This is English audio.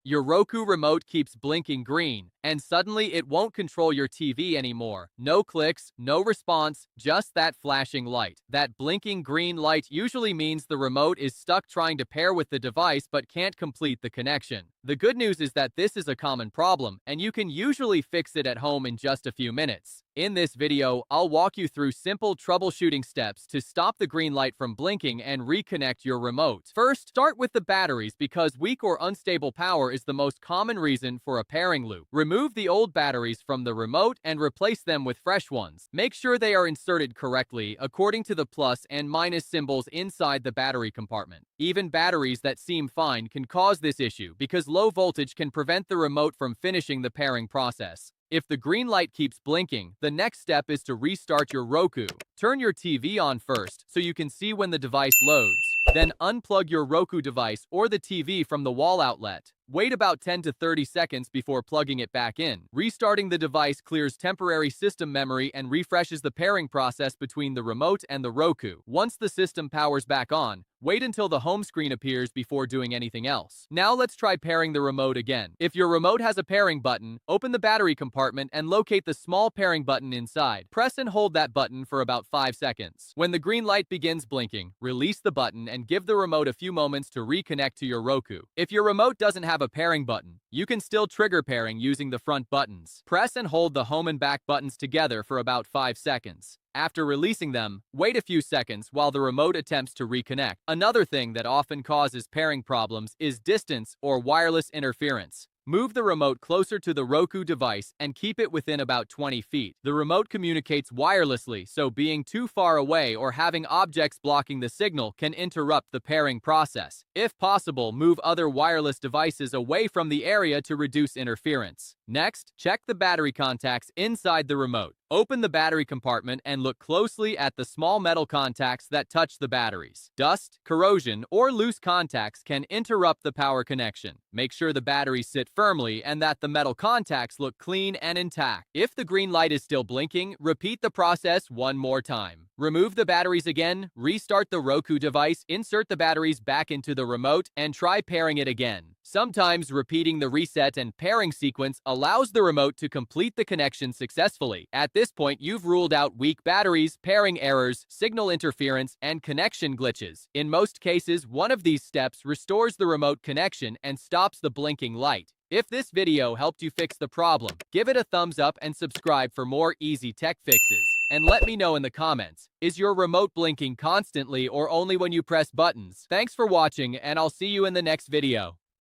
Your Roku remote keeps blinking green, and suddenly it won't control your TV anymore. No clicks, no response, just that flashing light. That blinking green light usually means the remote is stuck trying to pair with the device but can't complete the connection. The good news is that this is a common problem, and you can usually fix it at home in just a few minutes. In this video, I'll walk you through simple troubleshooting steps to stop the green light from blinking and reconnect your remote. First, start with the batteries because weak or unstable power is the most common reason for a pairing loop. Remove the old batteries from the remote and replace them with fresh ones. Make sure they are inserted correctly according to the plus and minus symbols inside the battery compartment. Even batteries that seem fine can cause this issue because low voltage can prevent the remote from finishing the pairing process. If the green light keeps blinking, the next step is to restart your Roku. Turn your TV on first so you can see when the device loads. Then unplug your Roku device or the TV from the wall outlet. Wait about 10 to 30 seconds before plugging it back in. Restarting the device clears temporary system memory and refreshes the pairing process between the remote and the Roku. Once the system powers back on, wait until the home screen appears before doing anything else. Now let's try pairing the remote again. If your remote has a pairing button, open the battery compartment and locate the small pairing button inside. Press and hold that button for about 5 seconds. When the green light begins blinking, release the button and give the remote a few moments to reconnect to your Roku. If your remote doesn't have a pairing button, you can still trigger pairing using the front buttons. Press and hold the home and back buttons together for about 5 seconds. After releasing them, wait a few seconds while the remote attempts to reconnect. Another thing that often causes pairing problems is distance or wireless interference. Move the remote closer to the Roku device and keep it within about 20 feet. The remote communicates wirelessly, so being too far away or having objects blocking the signal can interrupt the pairing process. If possible, move other wireless devices away from the area to reduce interference. Next, check the battery contacts inside the remote. Open the battery compartment and look closely at the small metal contacts that touch the batteries. Dust, corrosion, or loose contacts can interrupt the power connection. Make sure the batteries sit firmly and that the metal contacts look clean and intact. If the green light is still blinking, repeat the process one more time. Remove the batteries again, restart the Roku device, insert the batteries back into the remote, and try pairing it again. Sometimes repeating the reset and pairing sequence allows the remote to complete the connection successfully. At this point, you've ruled out weak batteries, pairing errors, signal interference, and connection glitches. In most cases, one of these steps restores the remote connection and stops the blinking light. If this video helped you fix the problem, give it a thumbs up and subscribe for more easy tech fixes. And let me know in the comments, is your remote blinking constantly or only when you press buttons? Thanks for watching, and I'll see you in the next video.